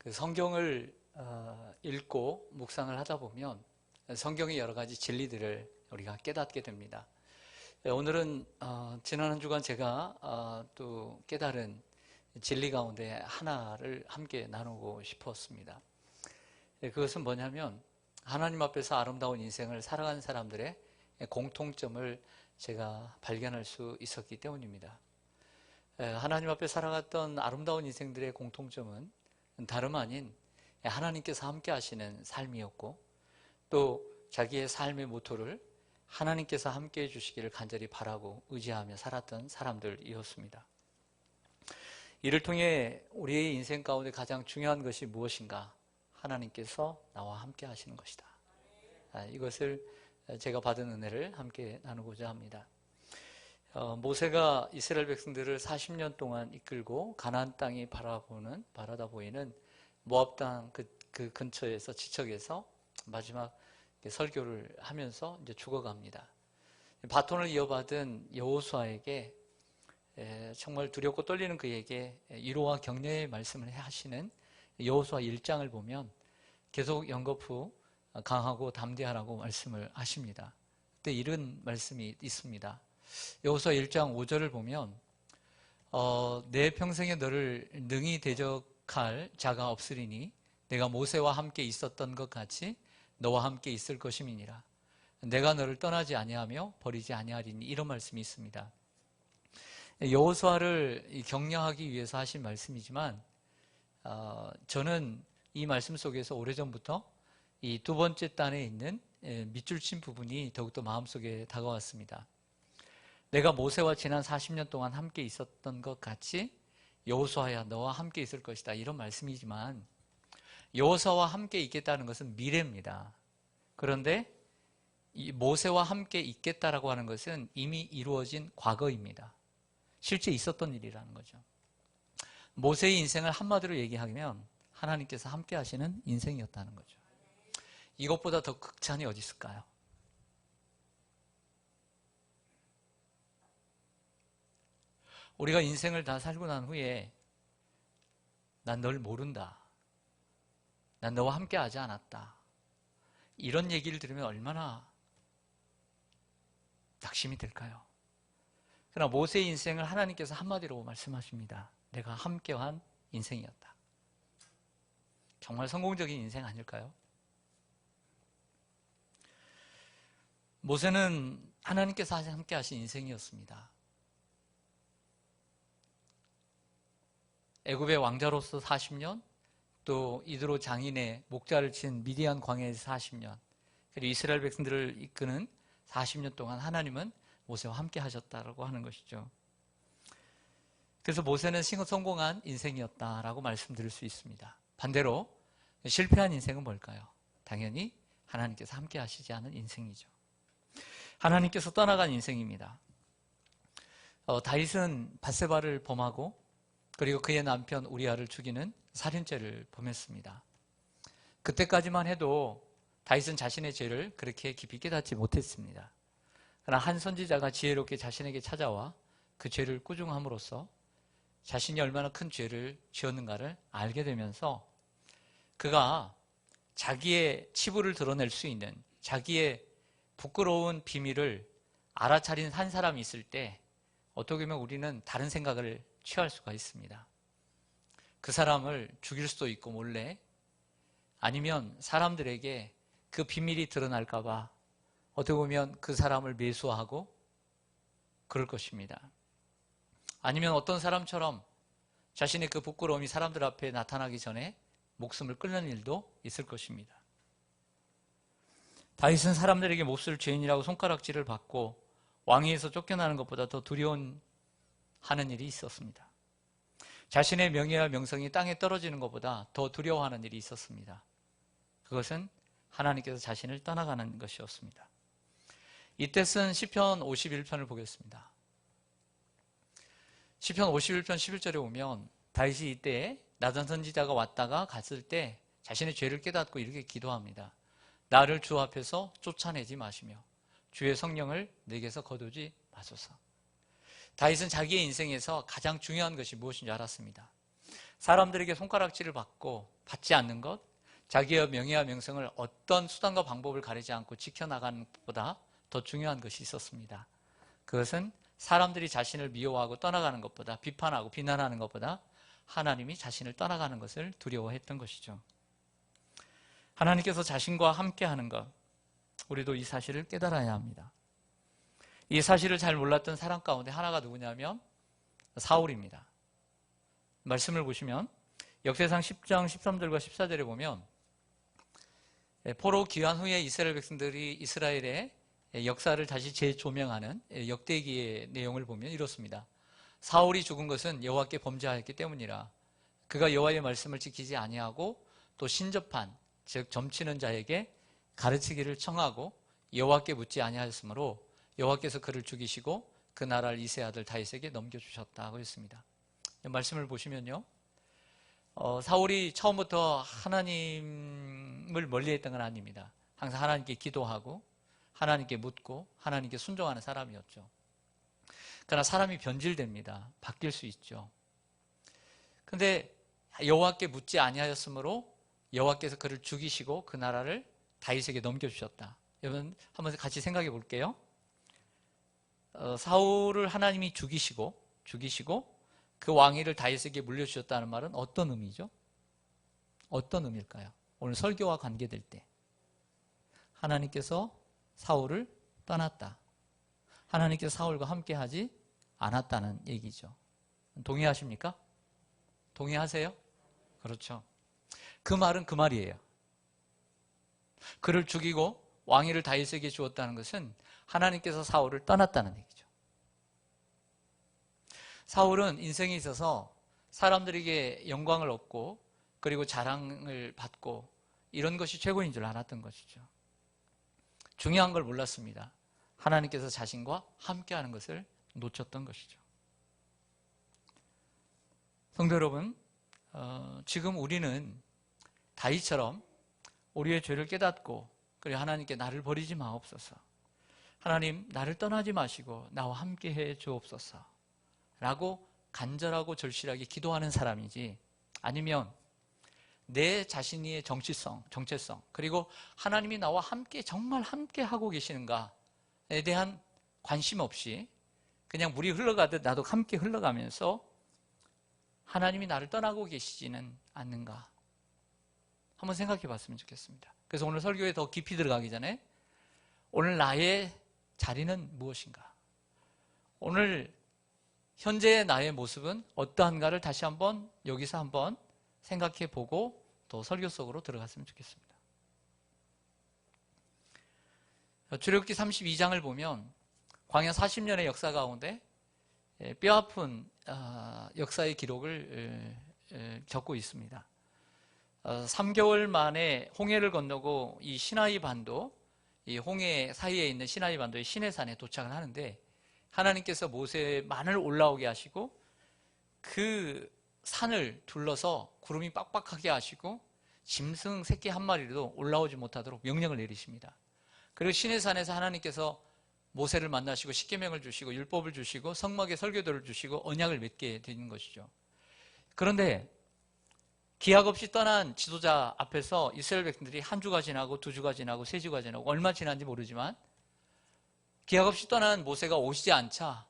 그 성경을 읽고 묵상을 하다 보면 성경의 여러 가지 진리들을 우리가 깨닫게 됩니다. 오늘은 지난 한 주간 제가 또 깨달은 진리 가운데 하나를 함께 나누고 싶었습니다. 그것은 뭐냐면 하나님 앞에서 아름다운 인생을 살아가는 사람들의 공통점을 제가 발견할 수 있었기 때문입니다. 하나님 앞에 살아갔던 아름다운 인생들의 공통점은 다름 아닌 하나님께서 함께 하시는 삶이었고, 또 자기의 삶의 모토를 하나님께서 함께 해주시기를 간절히 바라고 의지하며 살았던 사람들이었습니다. 이를 통해 우리의 인생 가운데 가장 중요한 것이 무엇인가? 하나님께서 나와 함께 하시는 것이다. 이것을 제가 받은 은혜를 함께 나누고자 합니다. 모세가 이스라엘 백성들을 40년 동안 이끌고 가나안 땅이 바라다 보이는 모압 땅 그 근처에서 지척에서 마지막 설교를 하면서 이제 죽어갑니다. 바톤을 이어받은 여호수아에게 정말 두렵고 떨리는 그에게 위로와 격려의 말씀을 하시는 여호수아 1장을 보면 계속 연거푸 강하고 담대하라고 말씀을 하십니다. 그때 이런 말씀이 있습니다. 여호수아 1장 5절을 보면 내 평생에 너를 능히 대적할 자가 없으리니 내가 모세와 함께 있었던 것 같이 너와 함께 있을 것임이니라. 내가 너를 떠나지 아니하며 버리지 아니하리니, 이런 말씀이 있습니다. 여호수아를 격려하기 위해서 하신 말씀이지만 저는 이 말씀 속에서 오래전부터 이 두 번째 단에 있는 밑줄 친 부분이 더욱더 마음속에 다가왔습니다. 내가 모세와 지난 40년 동안 함께 있었던 것 같이 여호수아야 너와 함께 있을 것이다, 이런 말씀이지만 여호수아와 함께 있겠다는 것은 미래입니다. 그런데 이 모세와 함께 있겠다라고 하는 것은 이미 이루어진 과거입니다. 실제 있었던 일이라는 거죠. 모세의 인생을 한마디로 얘기하면 하나님께서 함께 하시는 인생이었다는 거죠. 이것보다 더 극찬이 어디 있을까요? 우리가 인생을 다 살고 난 후에 난 널 모른다, 난 너와 함께 하지 않았다, 이런 얘기를 들으면 얼마나 낙심이 될까요? 그러나 모세의 인생을 하나님께서 한마디로 말씀하십니다. 내가 함께한 인생이었다. 정말 성공적인 인생 아닐까요? 모세는 하나님께서 함께 하신 인생이었습니다. 애굽의 왕자로서 40년, 또 이드로 장인의 목자를 친 미디안 광야에서 40년, 그리고 이스라엘 백성들을 이끄는 40년 동안 하나님은 모세와 함께 하셨다고 하는 것이죠. 그래서 모세는 성공한 인생이었다라고 말씀드릴 수 있습니다. 반대로 실패한 인생은 뭘까요? 당연히 하나님께서 함께 하시지 않은 인생이죠. 하나님께서 떠나간 인생입니다. 다윗은 밧세바를 범하고 그리고 그의 남편 우리아를 죽이는 살인죄를 범했습니다. 그때까지만 해도 다윗은 자신의 죄를 그렇게 깊이 깨닫지 못했습니다. 그러나 한 선지자가 지혜롭게 자신에게 찾아와 그 죄를 꾸중함으로써 자신이 얼마나 큰 죄를 지었는가를 알게 되면서 그가 자기의 치부를 드러낼 수 있는, 자기의 부끄러운 비밀을 알아차린 한 사람이 있을 때 어떻게 보면 우리는 다른 생각을 취할 수가 있습니다. 그 사람을 죽일 수도 있고 몰래, 아니면 사람들에게 그 비밀이 드러날까 봐 어떻게 보면 그 사람을 매수하고 그럴 것입니다. 아니면 어떤 사람처럼 자신의 그 부끄러움이 사람들 앞에 나타나기 전에 목숨을 끊는 일도 있을 것입니다. 다윗은 사람들에게 몹쓸 죄인이라고 손가락질을 받고 왕위에서 쫓겨나는 것보다 더 두려운 하는 일이 있었습니다. 자신의 명예와 명성이 땅에 떨어지는 것보다 더 두려워하는 일이 있었습니다. 그것은 하나님께서 자신을 떠나가는 것이었습니다. 이때 쓴 시편 51편을 보겠습니다. 시편 51편 11절에 보면 다윗이 이때 나단 선지자가 왔다가 갔을 때 자신의 죄를 깨닫고 이렇게 기도합니다. 나를 주 앞에서 쫓아내지 마시며 주의 성령을 내게서 거두지 마소서. 다윗은 자기의 인생에서 가장 중요한 것이 무엇인지 알았습니다. 사람들에게 손가락질을 받고 받지 않는 것, 자기의 명예와 명성을 어떤 수단과 방법을 가리지 않고 지켜나가는 것보다 더 중요한 것이 있었습니다. 그것은 사람들이 자신을 미워하고 떠나가는 것보다, 비판하고 비난하는 것보다 하나님이 자신을 떠나가는 것을 두려워했던 것이죠. 하나님께서 자신과 함께하는 것, 우리도 이 사실을 깨달아야 합니다. 이 사실을 잘 몰랐던 사람 가운데 하나가 누구냐면 사울입니다. 말씀을 보시면 역대상 10장 13절과 14절에 보면 포로 귀환 후에 이스라엘 백성들이 이스라엘의 역사를 다시 재조명하는 역대기의 내용을 보면 이렇습니다. 사울이 죽은 것은 여호와께 범죄하였기 때문이라. 그가 여호와의 말씀을 지키지 아니하고 또 신접한 즉 점치는 자에게 가르치기를 청하고 여호와께 묻지 아니하였으므로 여호와께서 그를 죽이시고 그 나라를 이세 아들 다윗에게 넘겨주셨다고 했습니다. 말씀을 보시면요, 사울이 처음부터 하나님을 멀리했던 건 아닙니다. 항상 하나님께 기도하고 하나님께 묻고 하나님께 순종하는 사람이었죠. 그러나 사람이 변질됩니다. 바뀔 수 있죠. 그런데 여호와께 묻지 아니하였으므로 여호와께서 그를 죽이시고 그 나라를 다윗에게 넘겨주셨다. 여러분 한번 같이 생각해 볼게요. 사울을 하나님이 죽이시고 그 왕위를 다윗에게 물려주셨다는 말은 어떤 의미죠? 어떤 의미일까요? 오늘 설교와 관계될 때 하나님께서 사울을 떠났다. 하나님께서 사울과 함께하지 않았다는 얘기죠. 동의하십니까? 동의하세요? 그렇죠. 그 말은 그 말이에요. 그를 죽이고 왕위를 다윗에게 주었다는 것은 하나님께서 사울을 떠났다는 얘기죠. 사울은 인생에 있어서 사람들에게 영광을 얻고 그리고 자랑을 받고 이런 것이 최고인 줄 알았던 것이죠. 중요한 걸 몰랐습니다. 하나님께서 자신과 함께하는 것을 놓쳤던 것이죠. 성도 여러분, 지금 우리는 다윗처럼 우리의 죄를 깨닫고 그리고 하나님께 나를 버리지 마옵소서, 하나님 나를 떠나지 마시고 나와 함께해 주옵소서 라고 간절하고 절실하게 기도하는 사람이지, 아니면 내 자신의 정체성 그리고 하나님이 나와 함께 정말 함께 하고 계시는가에 대한 관심 없이 그냥 물이 흘러가듯 나도 함께 흘러가면서 하나님이 나를 떠나고 계시지는 않는가 한번 생각해 봤으면 좋겠습니다. 그래서 오늘 설교에 더 깊이 들어가기 전에 오늘 나의 자리는 무엇인가, 오늘 현재의 나의 모습은 어떠한가를 다시 한번 여기서 한번 생각해 보고 또 설교 속으로 들어갔으면 좋겠습니다. 출애굽기 32장을 보면 광야 40년의 역사 가운데 뼈아픈 역사의 기록을 적고 있습니다. 3개월 만에 홍해를 건너고 이 시나이 반도, 이 홍해 사이에 있는 시나이 반도의 시내산에 도착을 하는데 하나님께서 모세만을 올라오게 하시고 그 산을 둘러서 구름이 빡빡하게 하시고 짐승 새끼 한 마리도 올라오지 못하도록 명령을 내리십니다. 그리고 시내산에서 하나님께서 모세를 만나시고 십계명을 주시고 율법을 주시고 성막의 설교도를 주시고 언약을 맺게 되는 것이죠. 그런데 기약 없이 떠난 지도자 앞에서 이스라엘 백성들이 한 주가 지나고 두 주가 지나고 세 주가 지나고 얼마 지난지 모르지만 기약 없이 떠난 모세가 오시지 않자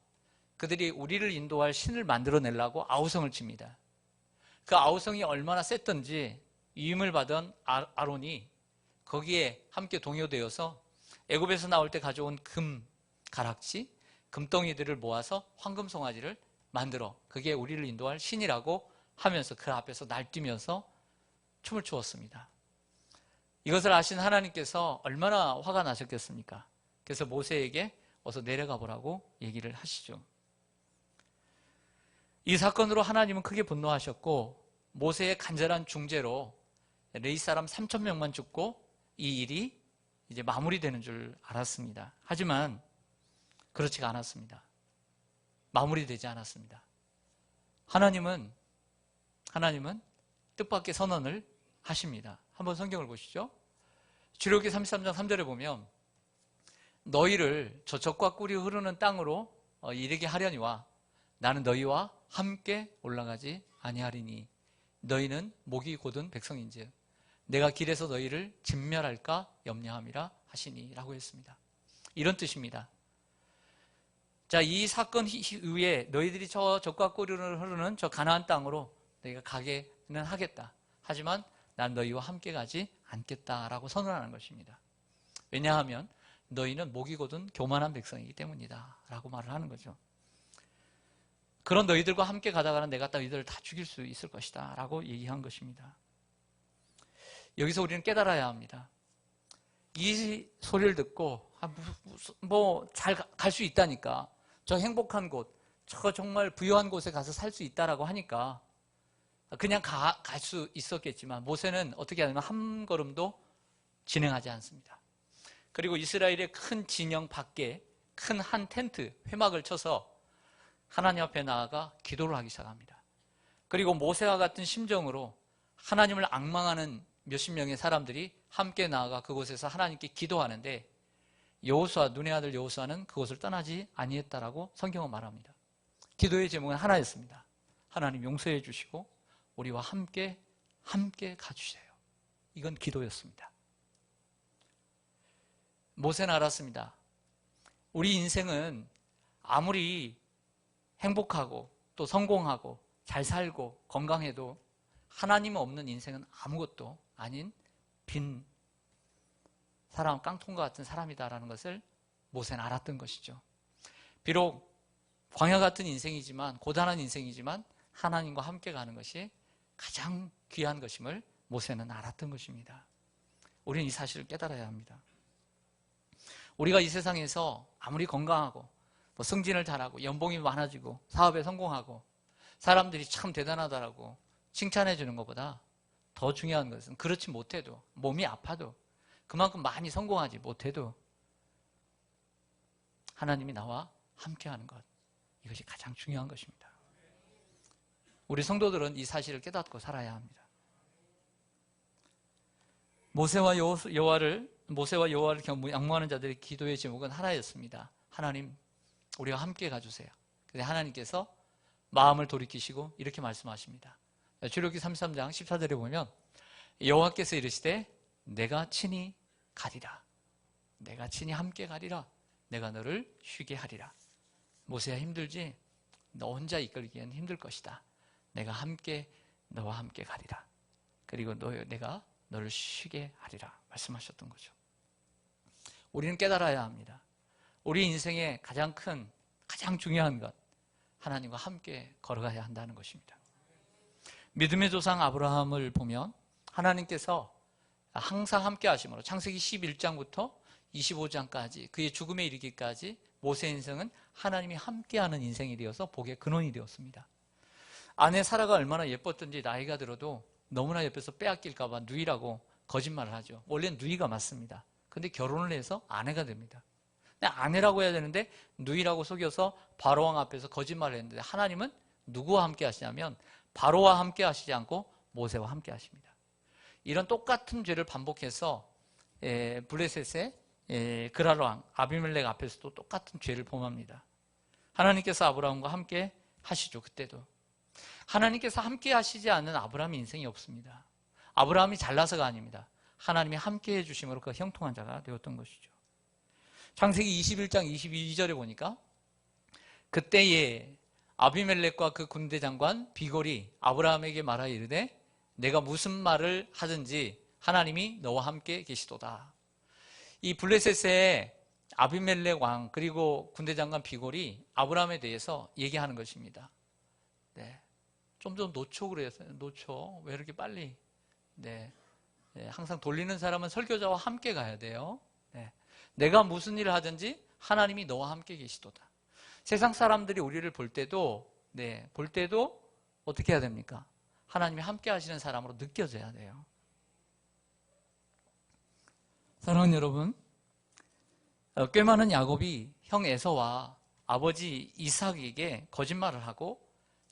그들이 우리를 인도할 신을 만들어내려고 아우성을 칩니다. 그 아우성이 얼마나 셌던지 위임을 받은 아론이 거기에 함께 동요되어서 애굽에서 나올 때 가져온 금 가락지, 금덩이들을 모아서 황금 송아지를 만들어 그게 우리를 인도할 신이라고 하면서 그 앞에서 날뛰면서 춤을 추었습니다. 이것을 아신 하나님께서 얼마나 화가 나셨겠습니까? 그래서 모세에게 어서 내려가 보라고 얘기를 하시죠. 이 사건으로 하나님은 크게 분노하셨고 모세의 간절한 중재로 레위 사람 3,000명만 죽고 이 일이 이제 마무리되는 줄 알았습니다. 하지만 그렇지가 않았습니다. 마무리되지 않았습니다. 하나님은 뜻밖의 선언을 하십니다. 한번 성경을 보시죠. 출애굽기 33장 3절에 보면 너희를 저 적과 꿀이 흐르는 땅으로 이르게 하려니와 나는 너희와 함께 올라가지 아니하리니 너희는 목이 곧은 백성인즉 내가 길에서 너희를 진멸할까 염려함이라 하시니 라고 했습니다. 이런 뜻입니다. 자, 이 사건 이후에 너희들이 저 젖과 꿀을 흐르는 저 가나안 땅으로 너희가 가게는 하겠다. 하지만 난 너희와 함께 가지 않겠다라고 선언하는 것입니다. 왜냐하면 너희는 목이 곧은 교만한 백성이기 때문이다 라고 말을 하는 거죠. 그런 너희들과 함께 가다가는 내가 너희들을 다 죽일 수 있을 것이다 라고 얘기한 것입니다. 여기서 우리는 깨달아야 합니다. 이 소리를 듣고 잘 갈 수 있다니까, 저 행복한 곳, 저 정말 부유한 곳에 가서 살 수 있다라고 하니까 그냥 갈 수 있었겠지만 모세는 어떻게 하냐면 한 걸음도 진행하지 않습니다. 그리고 이스라엘의 큰 진영 밖에 큰 한 텐트 회막을 쳐서 하나님 앞에 나아가 기도를 하기 시작합니다. 그리고 모세와 같은 심정으로 하나님을 앙망하는 몇십 명의 사람들이 함께 나아가 그곳에서 하나님께 기도하는데 여호수아, 눈의 아들 여호수아는 그곳을 떠나지 아니했다라고 성경은 말합니다. 기도의 제목은 하나였습니다. 하나님 용서해 주시고 우리와 함께 가주세요. 이건 기도였습니다. 모세는 알았습니다. 우리 인생은 아무리 행복하고 또 성공하고 잘 살고 건강해도 하나님 없는 인생은 아무것도 아닌 빈 사람, 깡통과 같은 사람이다라는 것을 모세는 알았던 것이죠. 비록 광야 같은 인생이지만, 고단한 인생이지만 하나님과 함께 가는 것이 가장 귀한 것임을 모세는 알았던 것입니다. 우리는 이 사실을 깨달아야 합니다. 우리가 이 세상에서 아무리 건강하고 승진을 잘하고 연봉이 많아지고 사업에 성공하고 사람들이 참 대단하다라고 칭찬해 주는 것보다 더 중요한 것은, 그렇지 못해도, 몸이 아파도, 그만큼 많이 성공하지 못해도 하나님이 나와 함께하는 것, 이것이 가장 중요한 것입니다. 우리 성도들은 이 사실을 깨닫고 살아야 합니다. 모세와 여호와를仰望하는 자들의 기도의 제목은 하나였습니다. 하나님, 우리와 함께 가주세요. 근데 하나님께서 마음을 돌이키시고 이렇게 말씀하십니다. 출애굽기 33장 14절에 보면 여호와께서 이르시되 내가 친히 가리라. 내가 친히 함께 가리라. 내가 너를 쉬게 하리라. 모세야, 힘들지? 너 혼자 이끌기에는 힘들 것이다. 내가 너와 함께 가리라. 그리고 내가 너를 쉬게 하리라 말씀하셨던 거죠. 우리는 깨달아야 합니다. 우리 인생의 가장 큰, 가장 중요한 것, 하나님과 함께 걸어가야 한다는 것입니다. 믿음의 조상 아브라함을 보면 하나님께서 항상 함께 하심으로 창세기 11장부터 25장까지 그의 죽음에 이르기까지 모세의 인생은 하나님이 함께하는 인생이 되어서 복의 근원이 되었습니다. 아내 사라가 얼마나 예뻤던지 나이가 들어도 너무나 옆에서 빼앗길까 봐 누이라고 거짓말을 하죠. 원래는 누이가 맞습니다. 근데 결혼을 해서 아내가 됩니다. 근데 아내라고 해야 되는데 누이라고 속여서 바로왕 앞에서 거짓말을 했는데 하나님은 누구와 함께 하시냐면 바로와 함께 하시지 않고 모세와 함께 하십니다. 이런 똑같은 죄를 반복해서 블레셋의 그랄 왕 아비멜렉 앞에서도 똑같은 죄를 범합니다. 하나님께서 아브라함과 함께 하시죠. 그때도 하나님께서 함께 하시지 않는 아브라함의 인생이 없습니다. 아브라함이 잘나서가 아닙니다. 하나님이 함께 해주심으로 그 형통한 자가 되었던 것이죠. 창세기 21장 22절에 보니까 그때에 아비멜렉과 그 군대 장관 비골이 아브라함에게 말하여 이르되 내가 무슨 말을 하든지 하나님이 너와 함께 계시도다. 이 블레셋의 아비멜렉 왕 그리고 군대 장관 비골이 아브라함에 대해서 얘기하는 것입니다. 네. 좀 더 놓쳐 그랬어요. 놓쳐. 왜 이렇게 빨리? 네. 네. 항상 돌리는 사람은 설교자와 함께 가야 돼요. 네. 내가 무슨 일을 하든지 하나님이 너와 함께 계시도다. 세상 사람들이 우리를 볼 때도 어떻게 해야 됩니까? 하나님이 함께 하시는 사람으로 느껴져야 돼요. 사랑하는 여러분, 꽤 많은 야곱이 형 에서와 아버지 이삭에게 거짓말을 하고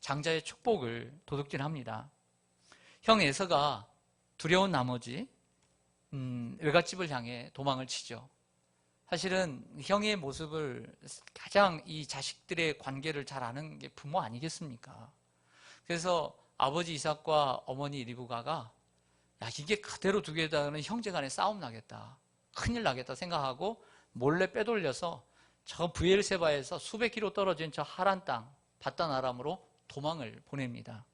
장자의 축복을 도둑질합니다. 형 에서가 두려운 나머지 외갓집을 향해 도망을 치죠. 사실은 형의 모습을 가장 이 자식들의 관계를 잘 아는 게 부모 아니겠습니까? 그래서 아버지 이삭과 어머니 리브가가 야, 이게 그대로 두게다가는 형제간에 싸움 나겠다, 큰일 나겠다 생각하고 몰래 빼돌려서 저 브엘세바에서 수백 킬로 떨어진 저 하란 땅 바단 아람으로 도망을 보냅니다.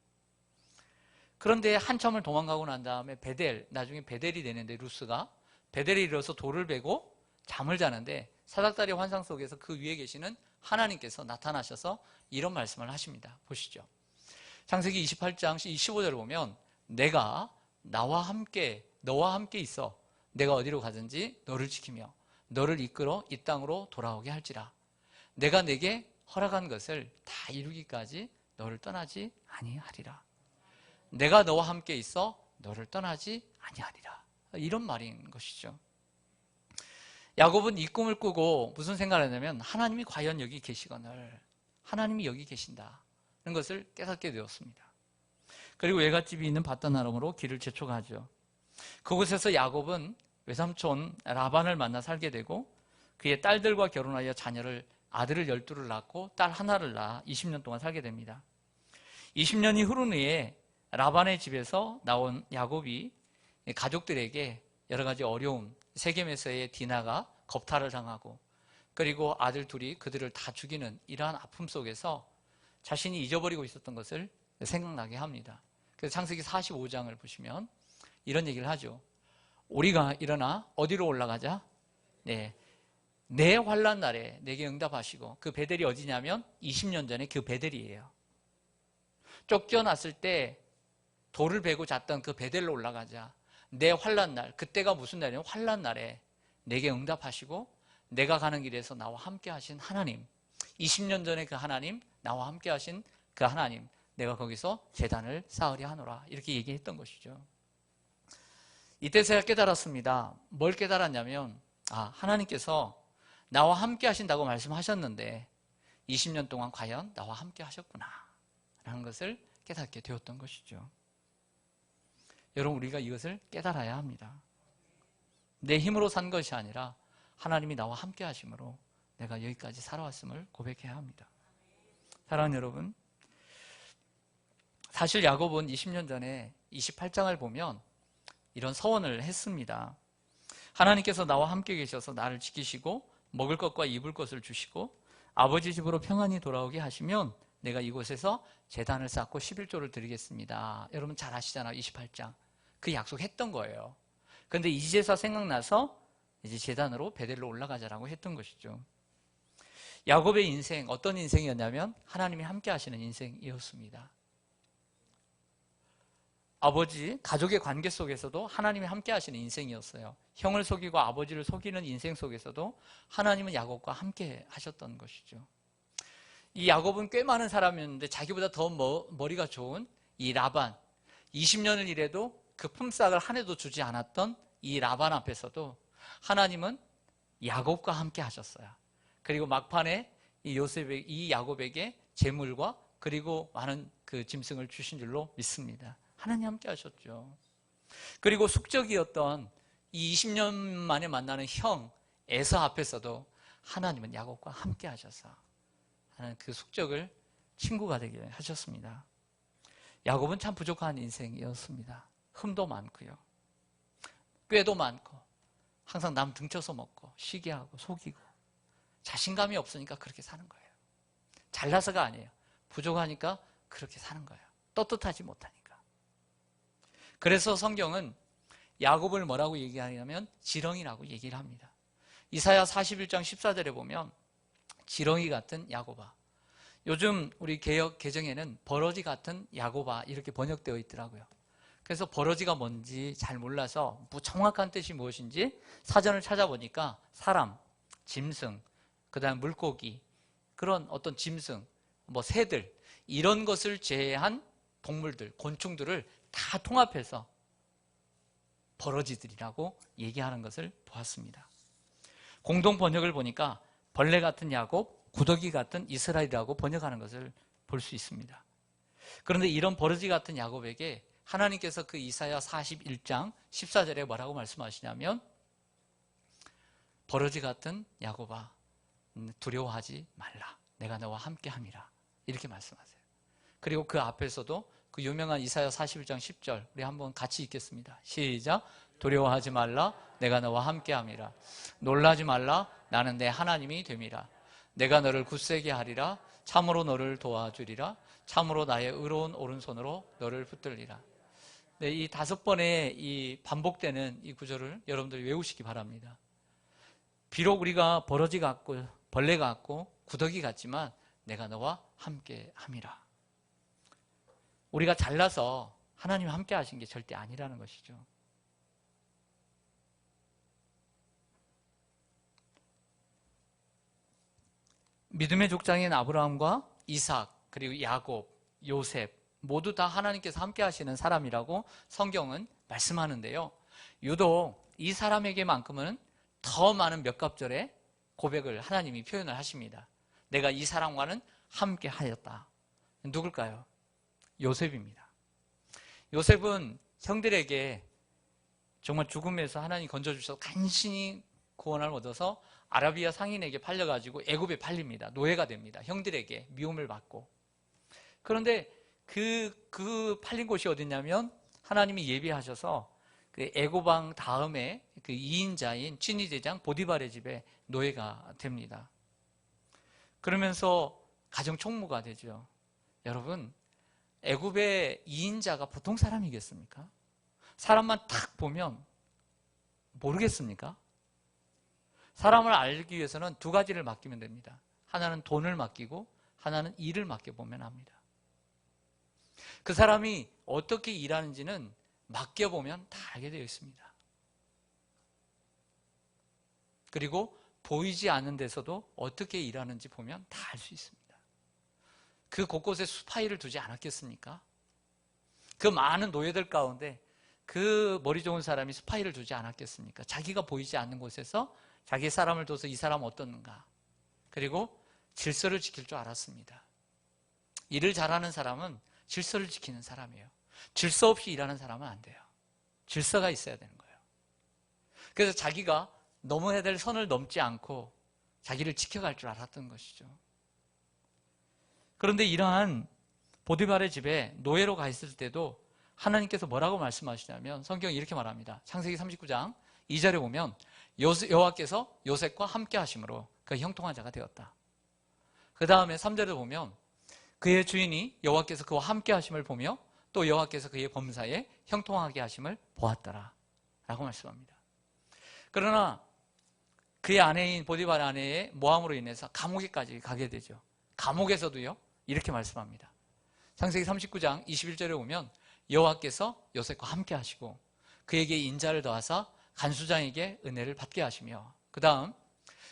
그런데 한참을 도망가고 난 다음에 베델, 나중에 베델이 되는데 루스가 베델에 이르러서 돌을 베고 잠을 자는데 사닥다리 환상 속에서 그 위에 계시는 하나님께서 나타나셔서 이런 말씀을 하십니다. 보시죠. 창세기 28장 15절을 보면 내가 너와 함께 있어 내가 어디로 가든지 너를 지키며 너를 이끌어 이 땅으로 돌아오게 할지라. 내가 내게 허락한 것을 다 이루기까지 너를 떠나지 아니하리라. 내가 너와 함께 있어 너를 떠나지 아니하리라. 이런 말인 것이죠. 야곱은 이 꿈을 꾸고 무슨 생각을 했냐면 하나님이 과연 여기 계시거늘, 하나님이 여기 계신다는 것을 깨닫게 되었습니다. 그리고 외갓집이 있는 바단 아람으로 길을 재촉하죠. 그곳에서 야곱은 외삼촌 라반을 만나 살게 되고 그의 딸들과 결혼하여 아들을 12를 낳고 딸 하나를 낳아 20년 동안 살게 됩니다. 20년이 흐른 후에 라반의 집에서 나온 야곱이 가족들에게 여러 가지 어려움, 세겜에서의 디나가 겁탈을 당하고 그리고 아들 둘이 그들을 다 죽이는 이러한 아픔 속에서 자신이 잊어버리고 있었던 것을 생각나게 합니다. 그래서 창세기 45장을 보시면 이런 얘기를 하죠. 우리가 일어나 어디로 올라가자? 네, 내 환난 날에 내게 응답하시고, 그 베델이 어디냐면 20년 전에 그 베델이에요. 쫓겨났을 때 돌을 베고 잤던 그 베델로 올라가자. 내 환난 날, 그때가 무슨 날이냐면 환난 날에 내게 응답하시고 내가 가는 길에서 나와 함께 하신 하나님, 20년 전에 그 하나님, 나와 함께 하신 그 하나님, 내가 거기서 제단을 쌓으려 하노라, 이렇게 얘기했던 것이죠. 이때 제가 깨달았습니다. 뭘 깨달았냐면 하나님께서 나와 함께 하신다고 말씀하셨는데 20년 동안 과연 나와 함께 하셨구나 라는 것을 깨닫게 되었던 것이죠. 여러분, 우리가 이것을 깨달아야 합니다. 내 힘으로 산 것이 아니라 하나님이 나와 함께 하심으로 내가 여기까지 살아왔음을 고백해야 합니다. 사랑하는 여러분, 사실 야곱은 20년 전에 28장을 보면 이런 서원을 했습니다. 하나님께서 나와 함께 계셔서 나를 지키시고 먹을 것과 입을 것을 주시고 아버지 집으로 평안히 돌아오게 하시면 내가 이곳에서 제단을 쌓고 11조를 드리겠습니다. 여러분 잘 아시잖아요. 28장. 그 약속했던 거예요. 그런데 이제서 생각나서 이제 제단으로 베델로 올라가자라고 했던 것이죠. 야곱의 인생, 어떤 인생이었냐면 하나님이 함께 하시는 인생이었습니다. 아버지, 가족의 관계 속에서도 하나님이 함께 하시는 인생이었어요. 형을 속이고 아버지를 속이는 인생 속에서도 하나님은 야곱과 함께 하셨던 것이죠. 이 야곱은 꽤 많은 사람이었는데 자기보다 더 머리가 좋은 이 라반, 20년을 일해도 그 품삯을 한 해도 주지 않았던 이 라반 앞에서도 하나님은 야곱과 함께 하셨어요. 그리고 막판에 이 야곱에게 재물과 그리고 많은 그 짐승을 주신 줄로 믿습니다. 하나님 함께 하셨죠. 그리고 숙적이었던 이 20년 만에 만나는 형 에서 앞에서도 하나님은 야곱과 함께 하셔서 하나님 그 숙적을 친구가 되게 하셨습니다. 야곱은 참 부족한 인생이었습니다. 흠도 많고요, 꾀도 많고, 항상 남 등쳐서 먹고 시기하고 속이고 자신감이 없으니까 그렇게 사는 거예요. 잘나서가 아니에요. 부족하니까 그렇게 사는 거예요. 떳떳하지 못하니까. 그래서 성경은 야곱을 뭐라고 얘기하냐면 지렁이라고 얘기를 합니다. 이사야 41장 14절에 보면 지렁이 같은 야곱아. 요즘 우리 개역 개정에는 버러지 같은 야곱아 이렇게 번역되어 있더라고요. 그래서 버러지가 뭔지 잘 몰라서 정확한 뜻이 무엇인지 사전을 찾아보니까 사람, 짐승, 그다음 물고기, 그런 어떤 짐승, 새들, 이런 것을 제외한 동물들, 곤충들을 다 통합해서 버러지들이라고 얘기하는 것을 보았습니다. 공동 번역을 보니까 벌레 같은 야곱, 구더기 같은 이스라엘이라고 번역하는 것을 볼 수 있습니다. 그런데 이런 버러지 같은 야곱에게 하나님께서 그 이사야 41장 14절에 뭐라고 말씀하시냐면 버러지 같은 야곱아 두려워하지 말라. 내가 너와 함께 함이라. 이렇게 말씀하세요. 그리고 그 앞에서도 그 유명한 이사야 41장 10절 우리 한번 같이 읽겠습니다. 시작. 두려워하지 말라. 내가 너와 함께함이라. 놀라지 말라. 나는 내 하나님이 됨이라. 내가 너를 굳세게 하리라. 참으로 너를 도와주리라. 참으로 나의 의로운 오른손으로 너를 붙들리라. 네, 이 5번의 이 반복되는 이 구절을 여러분들이 외우시기 바랍니다. 비록 우리가 버러지 같고 벌레 같고 구더기 같지만 내가 너와 함께 함이라. 우리가 잘나서 하나님이 함께 하신 게 절대 아니라는 것이죠. 믿음의 족장인 아브라함과 이삭, 그리고 야곱, 요셉 모두 다 하나님께서 함께 하시는 사람이라고 성경은 말씀하는데요. 유독 이 사람에게만큼은 더 많은 몇 갑절의 고백을 하나님이 표현을 하십니다. 내가 이 사람과는 함께 하였다. 누굴까요? 요셉입니다. 요셉은 형들에게 정말 죽음에서 하나님 건져주셔서 간신히 구원을 얻어서 아라비아 상인에게 팔려가지고 애굽에 팔립니다. 노예가 됩니다. 형들에게 미움을 받고. 그런데 그 팔린 곳이 어디냐면 하나님이 예비하셔서 그 애굽 왕 다음에 그 2인자인 찐위대장 보디발의 집에 노예가 됩니다. 그러면서 가정 총무가 되죠. 여러분, 애굽의 2인자가 보통 사람이겠습니까? 사람만 탁 보면 모르겠습니까? 사람을 알기 위해서는 2가지를 맡기면 됩니다. 하나는 돈을 맡기고 하나는 일을 맡겨보면 합니다. 그 사람이 어떻게 일하는지는 맡겨보면 다 알게 되어 있습니다. 그리고 보이지 않는 데서도 어떻게 일하는지 보면 다 알 수 있습니다. 그 곳곳에 스파이를 두지 않았겠습니까? 그 많은 노예들 가운데 그 머리 좋은 사람이 스파이를 두지 않았겠습니까? 자기가 보이지 않는 곳에서 자기 사람을 둬서 이 사람은 어떻는가, 그리고 질서를 지킬 줄 알았습니다. 일을 잘하는 사람은 질서를 지키는 사람이에요. 질서 없이 일하는 사람은 안 돼요. 질서가 있어야 되는 거예요. 그래서 자기가 넘어야 될 선을 넘지 않고 자기를 지켜갈 줄 알았던 것이죠. 그런데 이러한 보디발의 집에 노예로 가 있을 때도 하나님께서 뭐라고 말씀하시냐면 성경이 이렇게 말합니다. 창세기 39장 2절에 보면 여호와께서 요셉과 함께 하심으로 그 형통한 자가 되었다. 그 다음에 3절에 보면 그의 주인이 여호와께서 그와 함께 하심을 보며 또 여호와께서 그의 범사에 형통하게 하심을 보았더라 라고 말씀합니다. 그러나 그의 아내인 보디발의 아내의 모함으로 인해서 감옥에까지 가게 되죠. 감옥에서도요 이렇게 말씀합니다. 창세기 39장 21절에 보면 여호와께서 요셉과 함께 하시고 그에게 인자를 더하사 간수장에게 은혜를 받게 하시며, 그 다음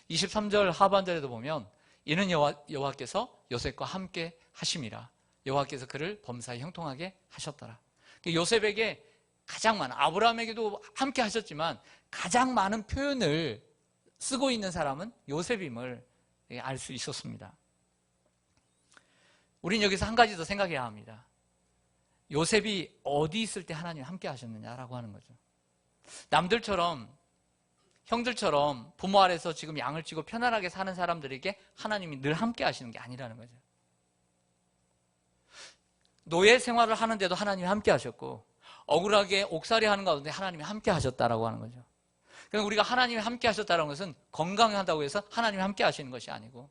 23절 하반절에도 보면 이는 여호와께서 요셉과 함께 하심이라 여호와께서 그를 범사에 형통하게 하셨더라. 요셉에게 가장 많은, 아브라함에게도 함께 하셨지만 가장 많은 표현을 쓰고 있는 사람은 요셉임을 알 수 있었습니다. 우린 여기서 한 가지 더 생각해야 합니다. 요셉이 어디 있을 때 하나님 함께 하셨느냐라고 하는 거죠. 남들처럼, 형들처럼 부모 아래서 지금 양을 쥐고 편안하게 사는 사람들에게 하나님이 늘 함께 하시는 게 아니라는 거죠. 노예 생활을 하는데도 하나님이 함께 하셨고, 억울하게 옥살이 하는 가운데 하나님이 함께 하셨다라고 하는 거죠. 그러니까 우리가 하나님이 함께 하셨다는 것은 건강하다고 해서 하나님이 함께 하시는 것이 아니고,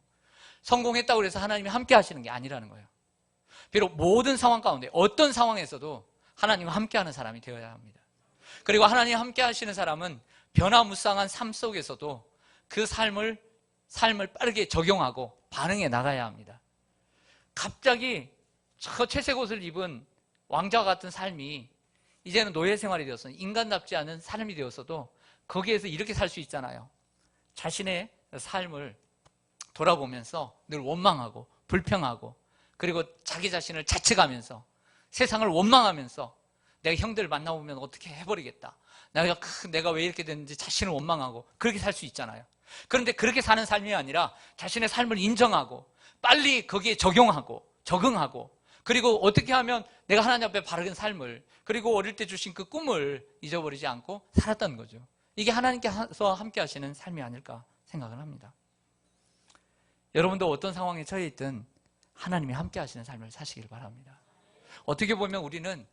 성공했다고 해서 하나님이 함께 하시는 게 아니라는 거예요. 비록 모든 상황 가운데 어떤 상황에서도 하나님과 함께 하는 사람이 되어야 합니다. 그리고 하나님 함께 하시는 사람은 변화무쌍한 삶 속에서도 그 삶을 빠르게 적용하고 반응해 나가야 합니다. 갑자기 저 채색 옷을 입은 왕자와 같은 삶이 이제는 노예 생활이 되어서 인간답지 않은 삶이 되어서도 거기에서 이렇게 살 수 있잖아요. 자신의 삶을 돌아보면서 늘 원망하고 불평하고, 그리고 자기 자신을 자책하면서 세상을 원망하면서 내가 형들을 만나보면 어떻게 해버리겠다, 내가 왜 이렇게 됐는지 자신을 원망하고 그렇게 살 수 있잖아요. 그런데 그렇게 사는 삶이 아니라 자신의 삶을 인정하고 빨리 거기에 적응하고, 그리고 어떻게 하면 내가 하나님 앞에 바른 삶을, 그리고 어릴 때 주신 그 꿈을 잊어버리지 않고 살았던 거죠. 이게 하나님께서 함께 하시는 삶이 아닐까 생각을 합니다. 여러분도 어떤 상황에 처해 있든 하나님이 함께 하시는 삶을 사시길 바랍니다. 어떻게 보면 우리는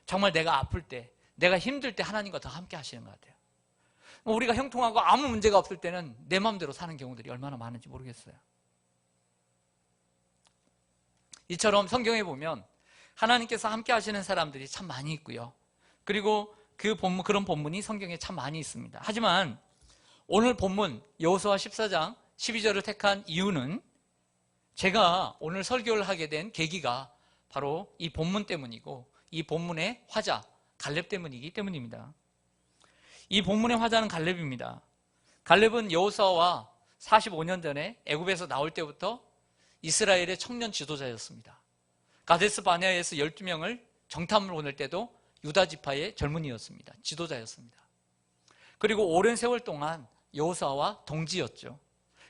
정말 내가 아플 때, 내가 힘들 때 하나님과 더 함께 하시는 것 같아요. 우리가 형통하고 아무 문제가 없을 때는 내 마음대로 사는 경우들이 얼마나 많은지 모르겠어요. 이처럼 성경에 보면 하나님께서 함께 하시는 사람들이 참 많이 있고요. 그리고 그런 본문이 성경에 참 많이 있습니다. 하지만 오늘 본문 여호수아 14장 12절을 택한 이유는 제가 오늘 설교를 하게 된 계기가 바로 이 본문 때문이고 이 본문의 화자 갈렙 때문이기 때문입니다. 이 본문의 화자는 갈렙입니다. 갈렙은 여호수아와 45년 전에 애굽에서 나올 때부터 이스라엘의 청년 지도자였습니다. 가데스 바네아에서 12명을 정탐을 보낼 때도 유다 지파의 젊은이였습니다. 지도자였습니다. 그리고 오랜 세월 동안 여호수아와 동지였죠.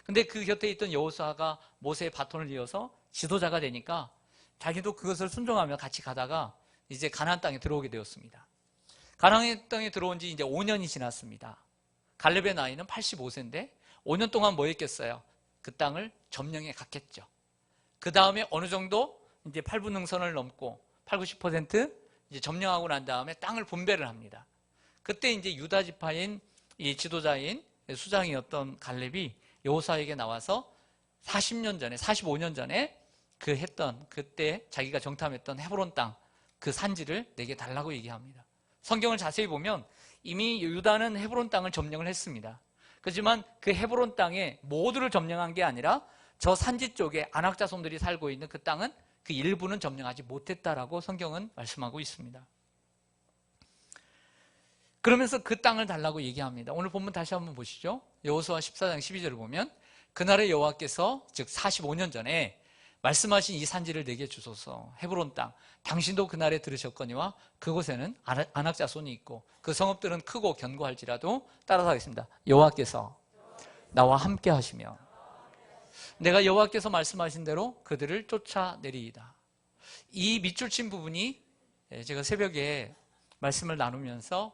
근데 그 곁에 있던 여호수아가 모세의 바톤을 이어서 지도자가 되니까 자기도 그것을 순종하며 같이 가다가 이제 가나안 땅에 들어오게 되었습니다. 가나안 땅에 들어온 지 이제 5년이 지났습니다. 갈렙의 나이는 85세인데 5년 동안 뭐 했겠어요? 그 땅을 점령해 갔겠죠. 그 다음에 어느 정도 이제 8분 능선을 넘고 8, 90% 이제 점령하고 난 다음에 땅을 분배를 합니다. 그때 이제 유다 지파인 이 지도자인 수장이었던 갈렙이 여호수아에게 나와서 40년 전에 45년 전에 그때 자기가 정탐했던 헤브론 땅 그 산지를 내게 달라고 얘기합니다. 성경을 자세히 보면 이미 유다는 헤브론 땅을 점령을 했습니다. 그렇지만 그 헤브론 땅에 모두를 점령한 게 아니라 저 산지 쪽에 아낙 자손들이 살고 있는 그 땅은 그 일부는 점령하지 못했다라고 성경은 말씀하고 있습니다. 그러면서 그 땅을 달라고 얘기합니다. 오늘 본문 다시 한번 보시죠. 여호수아 14장 12절을 보면 그날의 여호와께서 즉 45년 전에 말씀하신 이 산지를 내게 주소서. 헤브론 땅 당신도 그날에 들으셨거니와 그곳에는 아낙 자손이 있고 그 성읍들은 크고 견고할지라도 따라서 하겠습니다. 여호와께서 나와 함께 하시며 내가 여호와께서 말씀하신 대로 그들을 쫓아내리이다. 이 밑줄 친 부분이 제가 새벽에 말씀을 나누면서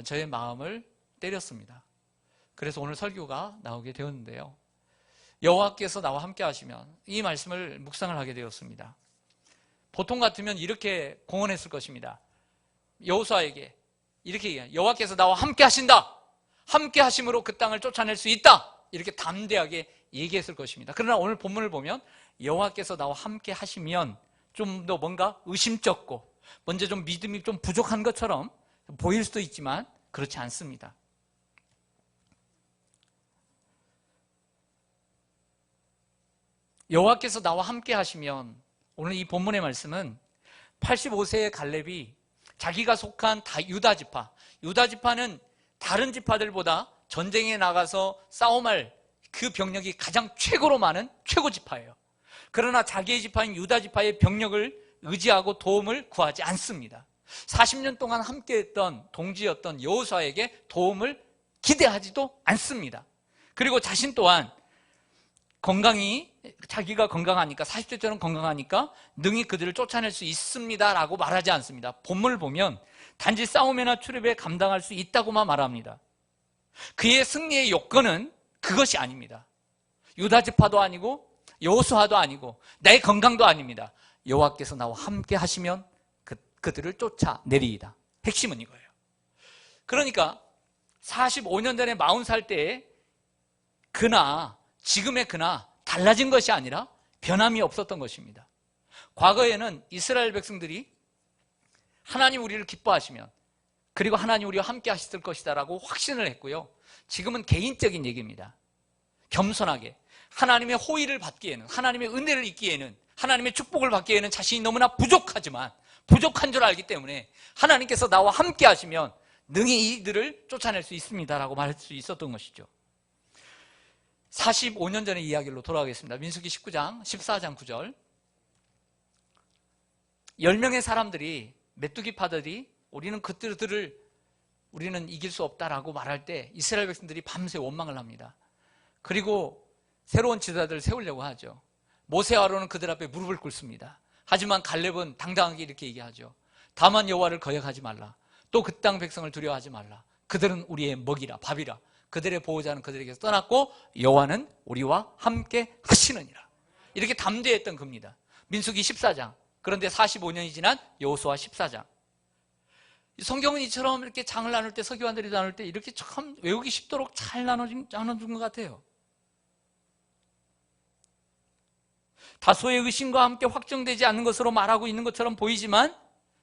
저의 마음을 때렸습니다. 그래서 오늘 설교가 나오게 되었는데요. 여호와께서 나와 함께 하시면 이 말씀을 묵상을 하게 되었습니다. 보통 같으면 이렇게 공언했을 것입니다. 여호수아에게 이렇게 얘기해요. 여호와께서 나와 함께 하신다. 함께 하심으로 그 땅을 쫓아낼 수 있다. 이렇게 담대하게 얘기했을 것입니다. 그러나 오늘 본문을 보면 여호와께서 나와 함께 하시면 좀 더 뭔가 의심쩍고 먼저 좀 믿음이 좀 부족한 것처럼 보일 수도 있지만 그렇지 않습니다. 여호와께서 나와 함께 하시면 오늘 이 본문의 말씀은 85세의 갈렙이 자기가 속한 유다 지파는 다른 지파들보다 전쟁에 나가서 싸움할 그 병력이 가장 최고로 많은 최고 지파예요. 그러나 자기의 지파인 유다 지파의 병력을 의지하고 도움을 구하지 않습니다. 40년 동안 함께했던 동지였던 여호수아에게 도움을 기대하지도 않습니다. 그리고 자신 또한 자기가 건강하니까 40세처럼 건강하니까 능히 그들을 쫓아낼 수 있습니다라고 말하지 않습니다. 본문을 보면 단지 싸움이나 출입에 감당할 수 있다고만 말합니다. 그의 승리의 요건은 그것이 아닙니다. 유다 지파도 아니고 여호수아도 아니고 나의 건강도 아닙니다. 여호와께서 나와 함께 하시면 그들을 쫓아내리이다. 핵심은 이거예요. 그러니까 45년 전에 40살 때의 지금의 달라진 것이 아니라 변함이 없었던 것입니다. 과거에는 이스라엘 백성들이 하나님 우리를 기뻐하시면 그리고 하나님 우리와 함께 하실 것이다라고 확신을 했고요. 지금은 개인적인 얘기입니다. 겸손하게 하나님의 호의를 받기에는, 하나님의 은혜를 입기에는, 하나님의 축복을 받기에는 자신이 너무나 부족한 줄 알기 때문에 하나님께서 나와 함께 하시면 능히 이들을 쫓아낼 수 있습니다라고 말할 수 있었던 것이죠. 45년 전의 이야기로 돌아가겠습니다. 민수기 19장 14장 9절 10명의 사람들이 메뚜기 파들이 우리는 이길 수 없다라고 말할 때 이스라엘 백성들이 밤새 원망을 합니다. 그리고 새로운 지도자들을 세우려고 하죠. 모세와 아론은 그들 앞에 무릎을 꿇습니다. 하지만 갈렙은 당당하게 이렇게 얘기하죠. 다만 여호와를 거역하지 말라. 또 그 땅 백성을 두려워하지 말라. 그들은 우리의 먹이라 밥이라. 그들의 보호자는 그들에게서 떠났고 여호와는 우리와 함께 하시느니라. 이렇게 담대했던 겁니다. 민수기 14장 그런데 45년이 지난 여호수아 14장. 성경은 이처럼 이렇게 장을 나눌 때, 서기관들이 나눌 때 이렇게 참 외우기 쉽도록 잘 나눠준 것 같아요. 다소의 의심과 함께 확정되지 않는 것으로 말하고 있는 것처럼 보이지만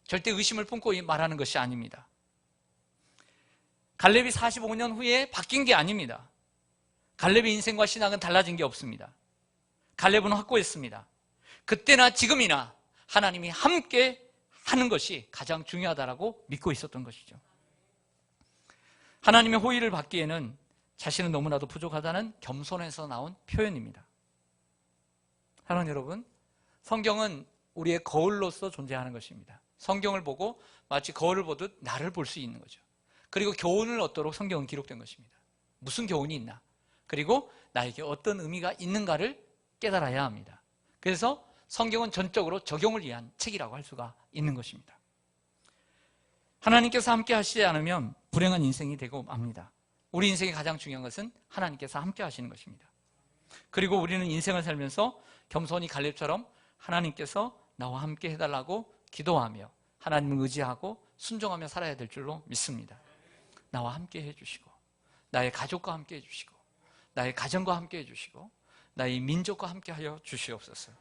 절대 의심을 품고 말하는 것이 아닙니다. 갈렙이 45년 후에 바뀐 게 아닙니다. 갈렙의 인생과 신앙은 달라진 게 없습니다. 갈렙은 확고했습니다. 그때나 지금이나 하나님이 함께 하는 것이 가장 중요하다라고 믿고 있었던 것이죠. 하나님의 호의를 받기에는 자신은 너무나도 부족하다는 겸손에서 나온 표현입니다. 사랑하는 여러분, 성경은 우리의 거울로서 존재하는 것입니다. 성경을 보고 마치 거울을 보듯 나를 볼 수 있는 거죠. 그리고 교훈을 얻도록 성경은 기록된 것입니다. 무슨 교훈이 있나? 그리고 나에게 어떤 의미가 있는가를 깨달아야 합니다. 그래서 성경은 전적으로 적용을 위한 책이라고 할 수가 있는 것입니다. 하나님께서 함께 하시지 않으면 불행한 인생이 되고 맙니다. 우리 인생의 가장 중요한 것은 하나님께서 함께 하시는 것입니다. 그리고 우리는 인생을 살면서 겸손히 갈렙처럼 하나님께서 나와 함께 해달라고 기도하며 하나님을 의지하고 순종하며 살아야 될 줄로 믿습니다. 나와 함께 해주시고 나의 가족과 함께 해주시고 나의 가정과 함께 해주시고 나의 민족과 함께 하여 주시옵소서.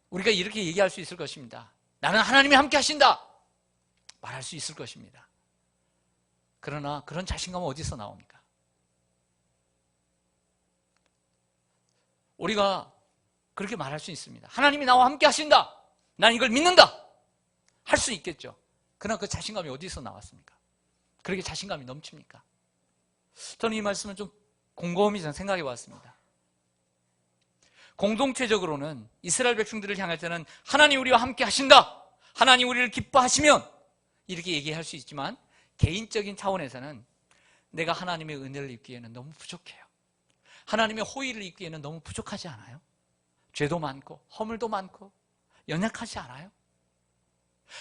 우리가 이렇게 얘기할 수 있을 것입니다. 나는 하나님이 함께 하신다 말할 수 있을 것입니다. 그러나 그런 자신감은 어디서 나옵니까? 우리가 그렇게 말할 수 있습니다. 하나님이 나와 함께 하신다, 난 이걸 믿는다 할 수 있겠죠. 그러나 그 자신감이 어디서 나왔습니까? 그렇게 자신감이 넘칩니까? 저는 이 말씀은 좀 곰곰이 생각해 봤습니다. 공동체적으로는 이스라엘 백성들을 향할 때는 하나님 우리와 함께 하신다, 하나님 우리를 기뻐하시면 이렇게 얘기할 수 있지만 개인적인 차원에서는 내가 하나님의 은혜를 입기에는 너무 부족해요. 하나님의 호의를 입기에는 너무 부족하지 않아요? 죄도 많고 허물도 많고 연약하지 않아요?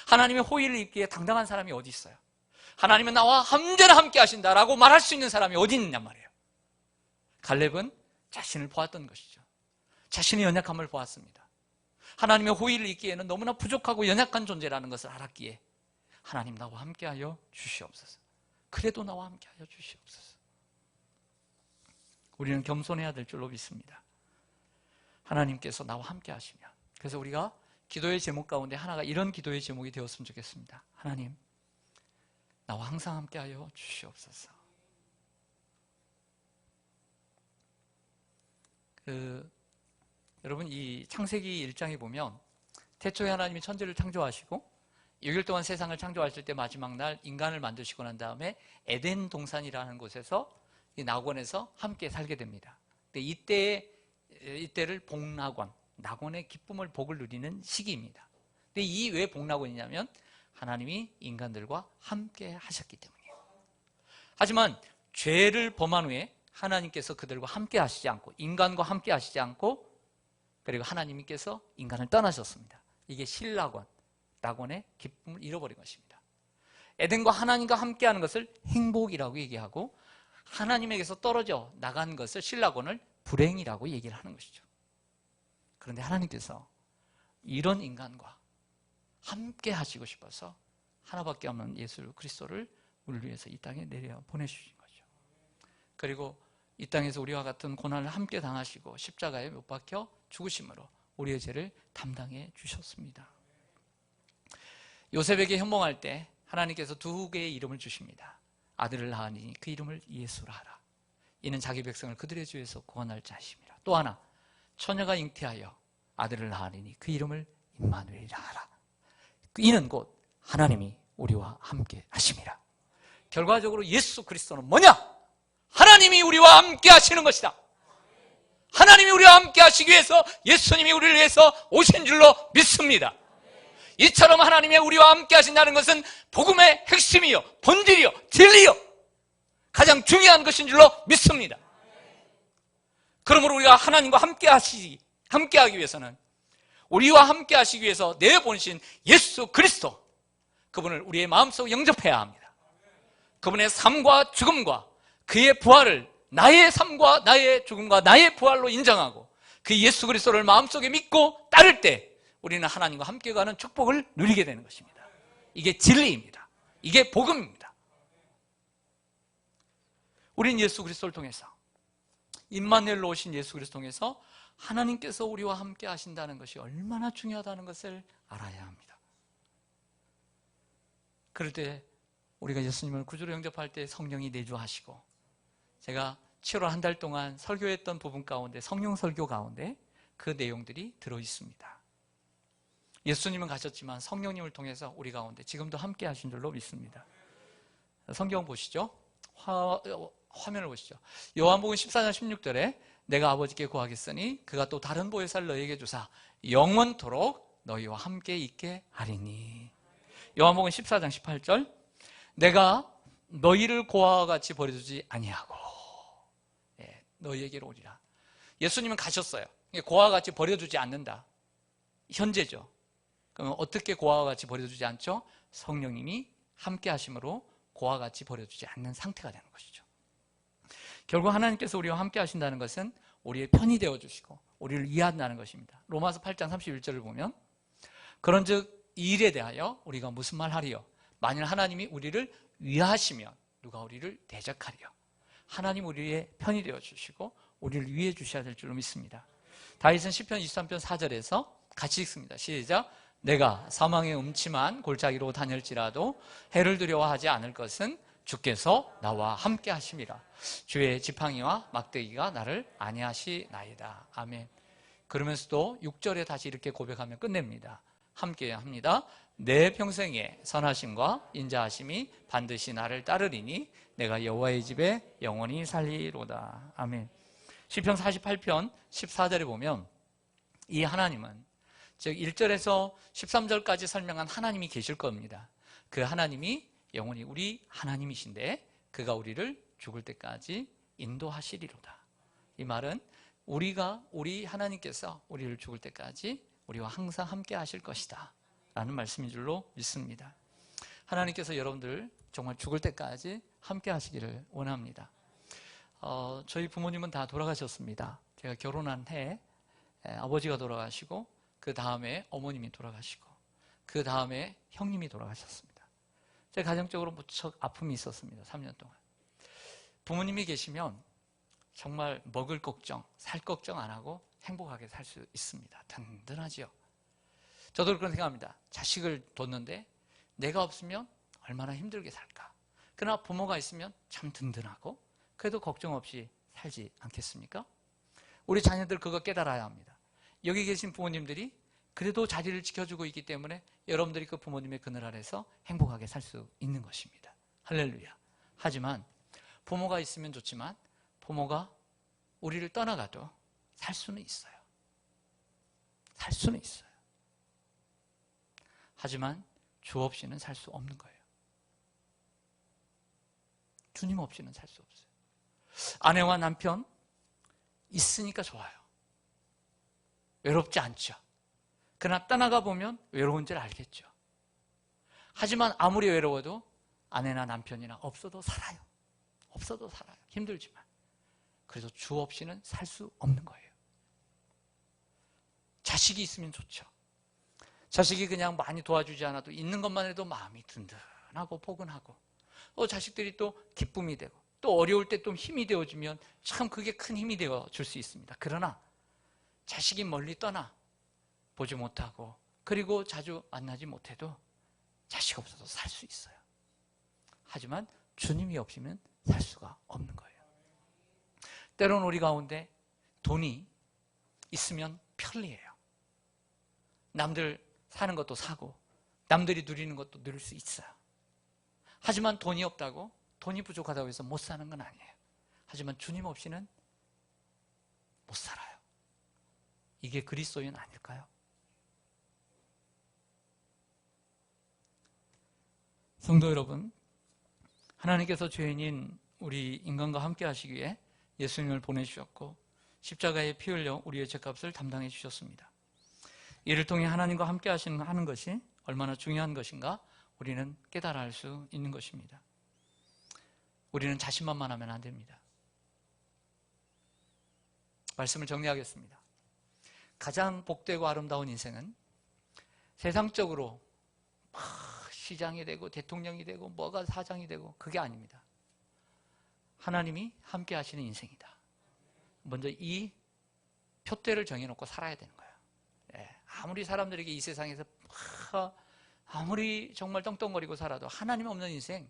하나님의 호의를 입기에 당당한 사람이 어디 있어요? 하나님은 나와 언제나 함께 하신다라고 말할 수 있는 사람이 어디 있느냐 말이에요. 갈렙은 자신을 보았던 것이죠. 자신의 연약함을 보았습니다. 하나님의 호의를 입기에는 너무나 부족하고 연약한 존재라는 것을 알았기에 하나님 나와 함께하여 주시옵소서. 그래도 나와 함께하여 주시옵소서. 우리는 겸손해야 될 줄로 믿습니다. 하나님께서 나와 함께하시면, 그래서 우리가 기도의 제목 가운데 하나가 이런 기도의 제목이 되었으면 좋겠습니다. 하나님 나와 항상 함께하여 주시옵소서. 여러분, 이 창세기 1장에 보면 태초에 하나님이 천지를 창조하시고 6일 동안 세상을 창조하실 때 마지막 날 인간을 만드시고 난 다음에 에덴 동산이라는 곳에서 이 낙원에서 함께 살게 됩니다. 근데 이때를 복낙원, 낙원의 기쁨을 복을 누리는 시기입니다. 근데 이 왜 복낙원이냐면 하나님이 인간들과 함께 하셨기 때문이에요. 하지만 죄를 범한 후에 하나님께서 그들과 함께 하시지 않고 인간과 함께 하시지 않고 그리고 하나님께서 인간을 떠나셨습니다. 이게 실낙원, 낙원의 기쁨을 잃어버린 것입니다. 에덴과 하나님과 함께하는 것을 행복이라고 얘기하고 하나님에게서 떨어져 나간 것을 실낙원을 불행이라고 얘기를 하는 것이죠. 그런데 하나님께서 이런 인간과 함께 하시고 싶어서 하나밖에 없는 예수 그리스도를 우리를 위해서 이 땅에 내려 보내주신 거죠. 그리고 이 땅에서 우리와 같은 고난을 함께 당하시고 십자가에 못 박혀 죽으심으로 우리의 죄를 담당해 주셨습니다. 요셉에게 현몽할 때 하나님께서 두 개의 이름을 주십니다. 아들을 낳으니 그 이름을 예수라 하라. 이는 자기 백성을 그들의 죄에서 구원할 자심이라. 또 하나, 처녀가 잉태하여 아들을 낳으니 그 이름을 임마누엘이라 하라. 이는 곧 하나님이 우리와 함께 하심이라. 결과적으로 예수 그리스도는 뭐냐? 하나님이 우리와 함께 하시는 것이다. 하나님이 우리와 함께 하시기 위해서 예수님이 우리를 위해서 오신 줄로 믿습니다. 이처럼 하나님이 우리와 함께 하신다는 것은 복음의 핵심이요, 본질이요, 진리요, 가장 중요한 것인 줄로 믿습니다. 그러므로 우리가 하나님과 함께하기 위해서는 우리와 함께 하시기 위해서 내보내신 예수 그리스도, 그분을 우리의 마음속에 영접해야 합니다. 그분의 삶과 죽음과 그의 부활을 나의 삶과 나의 죽음과 나의 부활로 인정하고 그 예수 그리스도를 마음속에 믿고 따를 때 우리는 하나님과 함께 가는 축복을 누리게 되는 것입니다. 이게 진리입니다. 이게 복음입니다. 우리는 예수 그리스도를 통해서, 임마누엘로 오신 예수 그리스도를 통해서 하나님께서 우리와 함께 하신다는 것이 얼마나 중요하다는 것을 알아야 합니다. 그럴 때 우리가 예수님을 구주로 영접할 때 성령이 내주하시고, 제가 7월 한 달 동안 설교했던 부분 가운데, 성령 설교 가운데 그 내용들이 들어있습니다. 예수님은 가셨지만 성령님을 통해서 우리 가운데 지금도 함께 하신 줄로 믿습니다. 성경 보시죠. 화면을 보시죠. 요한복음 14장 16절에 내가 아버지께 구하겠으니 그가 또 다른 보혜사를 너희에게 주사 영원토록 너희와 함께 있게 하리니. 요한복음 14장 18절 내가 너희를 고아와 같이 버려두지 아니하고 너희에게로 오리라. 예수님은 가셨어요. 고아와 같이 버려두지 않는다. 현재죠. 그러면 어떻게 고아와 같이 버려두지 않죠? 성령님이 함께 하심으로 고아와 같이 버려두지 않는 상태가 되는 것이죠. 결국 하나님께서 우리와 함께 하신다는 것은 우리의 편이 되어주시고 우리를 이해한다는 것입니다. 로마서 8장 31절을 보면 그런즉 이 일에 대하여 우리가 무슨 말 하리요? 만일 하나님이 우리를 위하시면 누가 우리를 대적하리요? 하나님 우리의 편이 되어주시고 우리를 위해 주셔야 될 줄로 믿습니다. 다윗은 시편 23편 4절에서 같이 읽습니다. 시작. 내가 사망의 음침한 골짜기로 다닐지라도 해를 두려워하지 않을 것은 주께서 나와 함께 하심이라. 주의 지팡이와 막대기가 나를 안위하시나이다. 아멘. 그러면서도 6절에 다시 이렇게 고백하며 끝냅니다. 함께 합니다. 내 평생에 선하심과 인자하심이 반드시 나를 따르리니 내가 여호와의 집에 영원히 살리로다. 아멘. 시편 48편 14절에 보면 이 하나님은, 즉 1절에서 13절까지 설명한 하나님이 계실 겁니다. 그 하나님이 영원히 우리 하나님이신데 그가 우리를 죽을 때까지 인도하시리로다. 이 말은 우리 하나님께서 우리를 죽을 때까지 우리와 항상 함께 하실 것이다 라는 말씀인 줄로 믿습니다. 하나님께서 여러분들 정말 죽을 때까지 함께 하시기를 원합니다. 저희 부모님은 다 돌아가셨습니다. 제가 결혼한 해 아버지가 돌아가시고 그 다음에 어머님이 돌아가시고 그 다음에 형님이 돌아가셨습니다. 제 가정적으로 무척 아픔이 있었습니다. 3년 동안. 부모님이 계시면 정말 먹을 걱정, 살 걱정 안 하고 행복하게 살 수 있습니다. 든든하죠. 저도 그런 생각합니다. 자식을 뒀는데 내가 없으면 얼마나 힘들게 살까. 그러나 부모가 있으면 참 든든하고 그래도 걱정 없이 살지 않겠습니까? 우리 자녀들 그거 깨달아야 합니다. 여기 계신 부모님들이 그래도 자리를 지켜주고 있기 때문에 여러분들이 그 부모님의 그늘 아래서 행복하게 살 수 있는 것입니다. 할렐루야. 하지만 부모가 있으면 좋지만 부모가 우리를 떠나가도 살 수는 있어요. 살 수는 있어요. 하지만 주 없이는 살 수 없는 거예요. 주님 없이는 살 수 없어요. 아내와 남편 있으니까 좋아요. 외롭지 않죠. 그러나 떠나가 보면 외로운 줄 알겠죠. 하지만 아무리 외로워도 아내나 남편이나 없어도 살아요. 없어도 살아요. 힘들지만. 그래서 주 없이는 살 수 없는 거예요. 자식이 있으면 좋죠. 자식이 그냥 많이 도와주지 않아도 있는 것만 해도 마음이 든든하고 포근하고 자식들이 또 기쁨이 되고 또 어려울 때 또 힘이 되어주면 참 그게 큰 힘이 되어줄 수 있습니다. 그러나 자식이 멀리 떠나 보지 못하고 그리고 자주 만나지 못해도 자식 없어도 살 수 있어요. 하지만 주님이 없이면 살 수가 없는 거예요. 때로는 우리 가운데 돈이 있으면 편리해요. 남들 사는 것도 사고 남들이 누리는 것도 누릴 수 있어요. 하지만 돈이 없다고 돈이 부족하다고 해서 못 사는 건 아니에요. 하지만 주님 없이는 못 살아요. 이게 그리스도인 아닐까요? 성도 여러분, 하나님께서 죄인인 우리 인간과 함께 하시기 위해 예수님을 보내주셨고 십자가에 피 흘려 우리의 죄값을 담당해 주셨습니다. 이를 통해 하나님과 함께 하는 것이 얼마나 중요한 것인가 우리는 깨달아 알 수 있는 것입니다. 우리는 자신만만하면 안 됩니다. 말씀을 정리하겠습니다. 가장 복되고 아름다운 인생은 세상적으로 막 시장이 되고 대통령이 되고 뭐가 사장이 되고 그게 아닙니다. 하나님이 함께 하시는 인생이다. 먼저 이 표대를 정해놓고 살아야 되는 거예요. 아무리 사람들에게 이 세상에서 아무리 정말 떵떵거리고 살아도 하나님 없는 인생,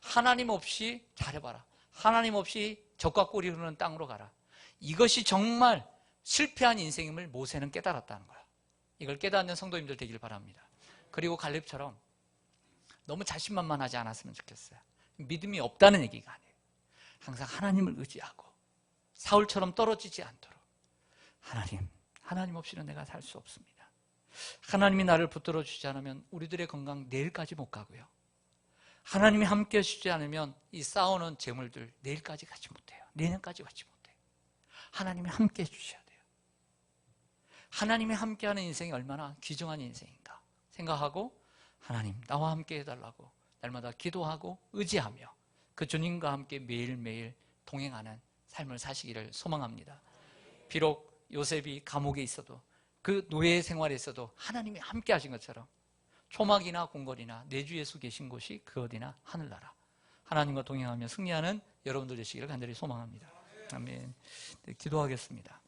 하나님 없이 잘해봐라. 하나님 없이 적과 꿀이 흐르는 땅으로 가라. 이것이 정말 실패한 인생임을 모세는 깨달았다는 거야. 이걸 깨닫는 성도님들 되길 바랍니다. 그리고 갈렙처럼 너무 자신만만하지 않았으면 좋겠어요. 믿음이 없다는 얘기가 아니에요. 항상 하나님을 의지하고 사울처럼 떨어지지 않도록 하나님 없이는 내가 살 수 없습니다. 하나님이 나를 붙들어 주지 않으면 우리들의 건강 내일까지 못 가고요. 하나님이 함께 해주지 않으면 이 싸우는 재물들 내일까지 가지 못해요. 내년까지 가지 못해요. 하나님이 함께 해주셔야 돼요. 하나님이 함께하는 인생이 얼마나 귀중한 인생인가 생각하고 하나님 나와 함께 해달라고 날마다 기도하고 의지하며 그 주님과 함께 매일매일 동행하는 삶을 사시기를 소망합니다. 비록 요셉이 감옥에 있어도 그 노예 생활에 있어도 하나님이 함께 하신 것처럼 초막이나 궁궐이나 내주 예수 계신 곳이 그 어디나 하늘나라. 하나님과 동행하며 승리하는 여러분들 되시기를 간절히 소망합니다. 아멘. 네, 기도하겠습니다.